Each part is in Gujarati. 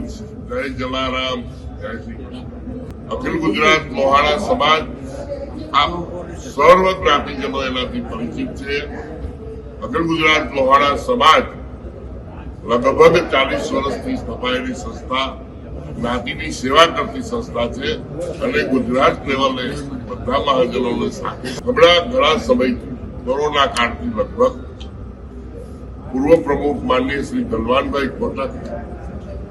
જય જલારામ, જય શ્રી કૃષ્ણ। અખિલ ગુજરાત લોહાણા સમાજ આ સર્વ જ્ઞાતિજનો એનાથી પરિચિત છે। અખિલ ગુજરાત લોહાણા સમાજ લગભગ 40 વર્ષથી સ્થપાયેલી સંસ્થા, જ્ઞાતિની સેવા કરતી સંસ્થા છે અને ગુજરાત લેવલે બધા મહાજનોને સાથે ઘણા સમયથી કોરોના કાળથી લગભગ પૂર્વ પ્રમુખ માનનીય શ્રી ધનવાનભાઈ કોટક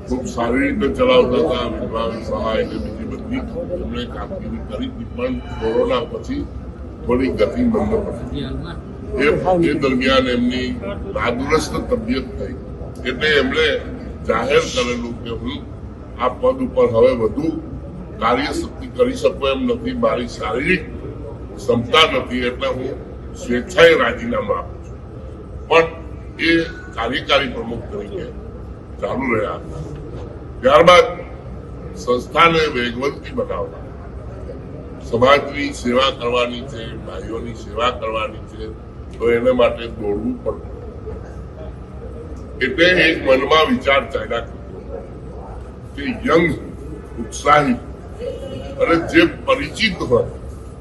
ખૂબ સારી રીતે ચલાવતા હતા। વિધવા સહાય અને બીજી બધી એમણે કામગીરી કરી હતી, પણ કોરોના પછી થોડી ગતિ મંદ પડી। એ દરમિયાન એમની નાદુરસ્ત તબિયત થઈ એટલે એમણે જાહેર કરેલું કે હું આ પદ ઉપર હવે વધુ કાર્યશક્તિ કરી શકું એમ નથી, મારી શારીરિક ક્ષમતા નથી, એટલે હું સ્વેચ્છાએ રાજીનામું આપું છું। પણ એ કાર્યકારી પ્રમુખ તરીકે ચાલુ રહ્યા હતા। ત્યારબાદ સંસ્થાને વેગવંતી બનાવવા, સમાજની સેવા કરવાની છે, ભાઈઓની સેવા કરવાની છે, તો એને માટે દોડવું પડતું। એટલે એક મનમાં વિચાર ચાલ્યા કે યંગ, ઉત્સાહી અને જે પરિચિત હોય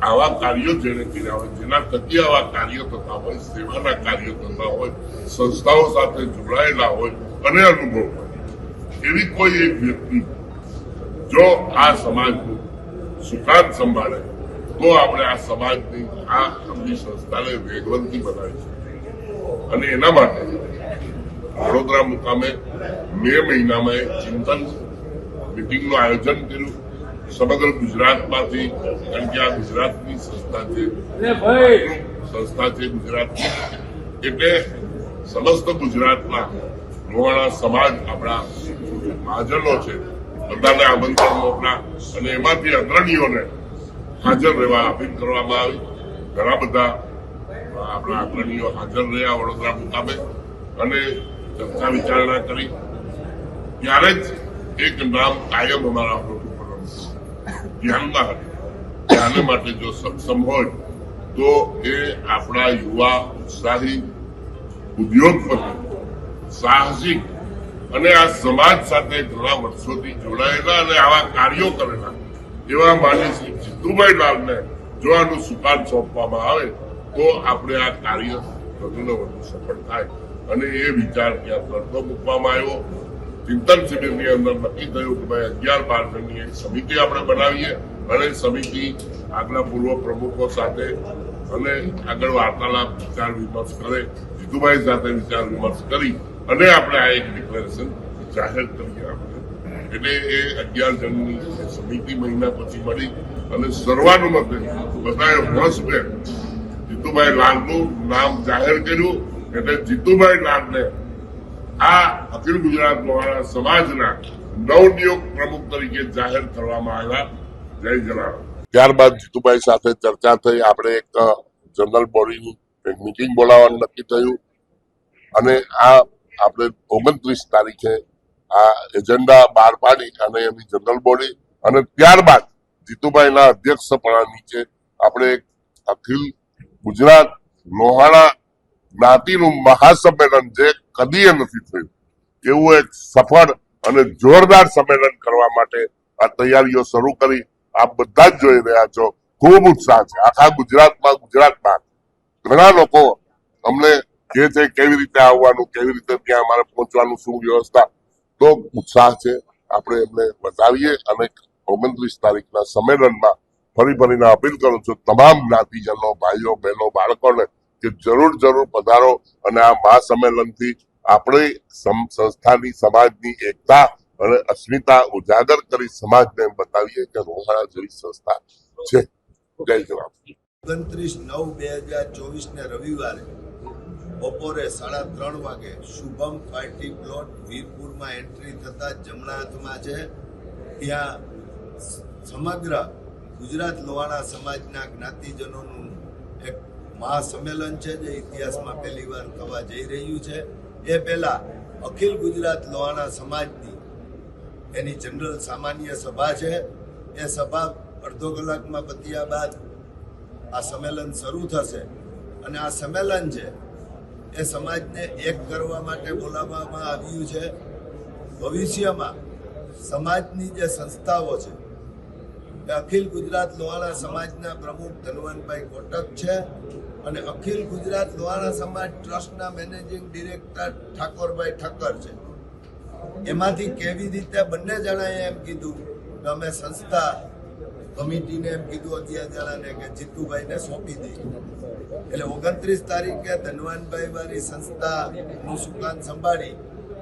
આવા કાર્યો જેને કર્યા હોય, જેના થકી આવા કાર્યો થતા હોય, સેવાના કાર્યો થતા હોય, સંસ્થાઓ સાથે જોડાયેલા હોય અને અનુભવ હોય, એવી કોઈ એક વ્યક્તિ જો આ સમાજનું સુકાન સંભાળે તો આપણે આ સમાજની આ આપણી સંસ્થાને વેગવંતી બનાવી શકીએ। અને એના માટે વડોદરા મુકામે મે મહિનામાં એક ચિંતન મિટિંગનું આયોજન કર્યું સમગ્ર ગુજરાતમાંથી, કારણ કે આ ગુજરાતની સંસ્થા છે ગુજરાતની, એટલે સમસ્ત ગુજરાતના લોહાણા સમાજ આપણા મહાજનો છે, બધાને આમંત્રણ મોકલા અને એમાંથી અગ્રણીઓને હાજર રહેવા અપીલ કરવામાં આવી। ઘણા બધા આપણા અગ્રણીઓ હાજર રહ્યા વડોદરા મુકામે અને ચર્ચા વિચારણા કરી। ત્યારે જ એક નામ કાયમ અમારા ધ્યાનમાં હતું, આને માટે જો સક્ષમ હોય તો એ આપણા યુવા, ઉત્સાહી, ઉદ્યોગપતિ, સાહસિક અને આ સમાજ સાથે ઘણા વર્ષોથી જોડાયેલા અને આવા કાર્યો કરેલા એવા માનીય શ્રી જીતુભાઈ લાલને જો આનું સુકાન સોંપવામાં આવે તો આપણે આ કાર્ય વધુને વધુ સફળ થાય। અને એ વિચાર ત્યાં તરતો મૂકવામાં આવ્યો। ચિંતન શિબિરની અંદર નક્કી થયું કે ભાઈ 11-12 જણની એક સમિતિ આપણે બનાવીએ અને સમિતિ આગલા પૂર્વ પ્રમુખો સાથે અને આગળ વાર્તાલાપ, વિચાર વિમર્શ કરે, જીતુભાઈ સાથે વિચાર વિમર્શ કરી અને આપણે આ એક ડિક્લેરેશન જાહેર કરીએ આપણે। એટલે એ 11 જણની સમિતિ મહિના પછી મળી અને સર્વાનુમતે બધાએ હોશભેર જીતુભાઈ લાલનું નામ જાહેર કર્યું। એટલે જીતુભાઈ લાલને આ અખિલ ગુજરાત લોહાણા સમાજના નવનિયુક્ત પ્રમુખ તરીકે જાહેર કરવામાં આવ્યા। જય જલારામ। ત્યારબાદ જીતુભાઈ સાથે ચર્ચા થઈ, આપણે એક જનરલ બોડીની એક મિટિંગ બોલાવવાનું નક્કી થયું અને આ આપણે 29 તારીખે આ એજન્ડા બહાર પાડી અને એની જનરલ બોડી અને ત્યારબાદ જીતુભાઈના અધ્યક્ષપણા નીચે આપણે એક અખિલ ગુજરાત લોહાણા જ્ઞાતિનું મહાસંમેલન, જે કદીએ નથી થયું એવું એક સફળ અને જોરદાર સંમેલન કરવા માટે આ તૈયારીઓ શરૂ કરી। આપ બધા જ જોઈ રહ્યા છો, ખૂબ ઉત્સાહ છે આખા ગુજરાતમાં ઘણા લોકો અમને કહે છે કેવી રીતે આવવાનું, કેવી રીતે ત્યાં અમારે પહોંચવાનું, શું વ્યવસ્થા, તો ઉત્સાહ છે, આપણે એમને બતાવીએ। અને 29 તારીખના સંમેલનમાં ફરીને અપીલ કરું છું તમામ જ્ઞાતિજનો, ભાઈઓ, બહેનો, બાળકોને કે જરૂર પધારો અને આ મહાસંમેલનથી આપણી સંસ્થાની, સમાજની એકતા અને અસ્મિતા ઉજાગર કરી સમાજને બતાવીએ કે લોહાણા જેવી સંસ્થા છે। જય જવાબ। 29/9/2024 ને રવિવારે બપોરે 3:30 વાગે શુભમ પાર્ટી પ્લોટ વીરપુરમાં એન્ટ્રી થતા જમણા હાથમાં છે, ત્યાં સમગ્ર ગુજરાત લોહાણા સમાજના જ્ઞાતિજનોનું એક મહાસંમેલન છે જે ઇતિહાસમાં પહેલી વાર થવા જઈ રહ્યું છે। એ પહેલા અખિલ ગુજરાત લોહાણા સમાજની એની જનરલ સામાન્ય સભા છે। એ સભા અડધો કલાકમાં પત્યા બાદ આ સંમેલન શરૂ થશે અને આ સંમેલન છે એ સમાજને એક કરવા માટે બોલાવવામાં આવ્યું છે। ભવિષ્યમાં સમાજની જે સંસ્થાઓ છે એ અખિલ ગુજરાત લોહાણા સમાજના પ્રમુખ ધનવંતભાઈ કોટક છે અને અખિલ ગુજરાત લોહાણા સમાજ ટ્રસ્ટના મેનેજિંગ ડિરેક્ટર ઠાકોરભાઈ ઠક્કર છે. એમાંથી કેવી રીતે બંને જણાએ એમ કીધું કે અમે સંસ્થા કમિટીને એમ કીધું 11 જણાને કે જીતુભાઈને સોંપી દઈએ. એટલે 29 તારીખે ધનવાનભાઈ વાળી સંસ્થાનું સુકાન સંભાળી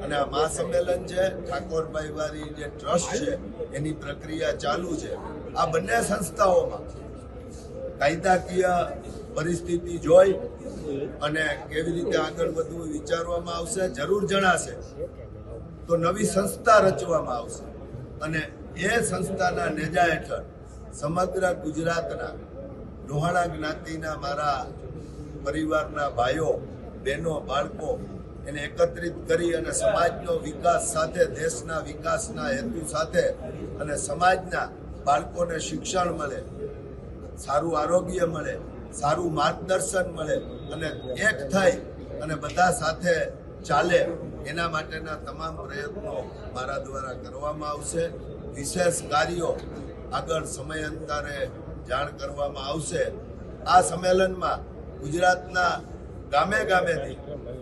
અને આ મહાસંમેલન છે. ઠાકોરભાઈ વાળી જે ટ્રસ્ટ છે એની પ્રક્રિયા ચાલુ છે. આ બંને સંસ્થાઓમાં કાયદાકીય પરિસ્થિતિ જોઈ અને કેવી રીતે આગળ વધવું વિચારવામાં આવશે. જરૂર જણાશે તો નવી સંસ્થા રચવામાં આવશે અને એ સંસ્થાના નેજા હેઠળ સમગ્ર ગુજરાતના લોહાણા જ્ઞાતિના મારા પરિવારના ભાઈઓ બહેનો બાળકો એને એકત્રિત કરી અને સમાજનો વિકાસ સાથે દેશના વિકાસના હેતુ સાથે અને સમાજના બાળકોને શિક્ષણ મળે, સારું આરોગ્ય મળે, સારું માર્ગદર્શન મળે અને એક થઈ અને બધા સાથે ચાલે એના માટેના તમામ પ્રયત્નો મારા દ્વારા કરવામાં આવશે. વિશેષ કાર્યો આગળ સમયાંતરે જાણ કરવામાં આવશે. આ સંમેલનમાં ગુજરાતના ગામે ગામેથી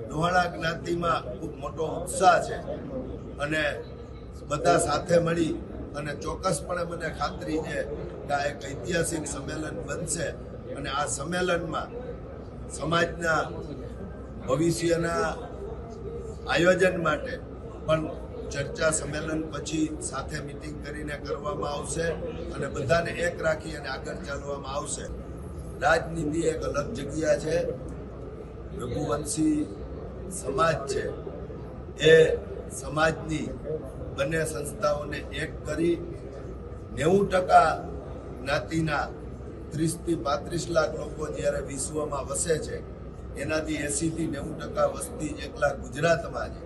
લોહાણા જ્ઞાતિમાં ખૂબ મોટો ઉત્સાહ છે અને બધા સાથે મળી અને ચોક્કસપણે મને ખાતરી છે કે આ એક ઐતિહાસિક સંમેલન બનશે અને આ સંમેલનમાં સમાજના ભવિષ્યના આયોજન માટે પણ ચર્ચા સંમેલન પછી સાથે મીટિંગ કરીને કરવામાં આવશે અને બધાને એક રાખી અને આગળ ચાલવામાં આવશે. રાજનીતિ એક અલગ જગ્યા છે. રઘુવંશી સમાજ છે એ સમાજની બંને સંસ્થાઓને એક કરી 90% જ્ઞાતિના 30 થી 35 લાખ લોકો જ્યારે વિશ્વમાં વસે છે એનાથી 80 થી 90% વસ્તી એકલા ગુજરાતમાં છે.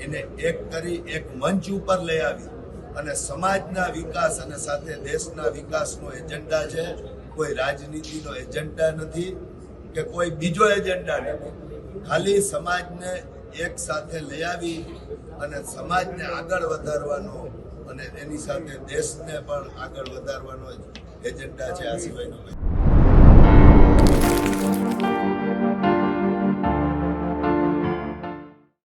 એને એક કરી એક મંચ ઉપર લઈ આવી અને સમાજના વિકાસ અને સાથે દેશના વિકાસનો એજન્ડા છે. કોઈ રાજનીતિનો એજન્ડા નથી કે કોઈ બીજો એજન્ડા નથી. ખાલી સમાજને એક સાથે લઈ આવી અને સમાજને આગળ વધારવાનો અને એની સાથે દેશને પણ આગળ વધારવાનો એજન્ડા છે. આ સિવાયનો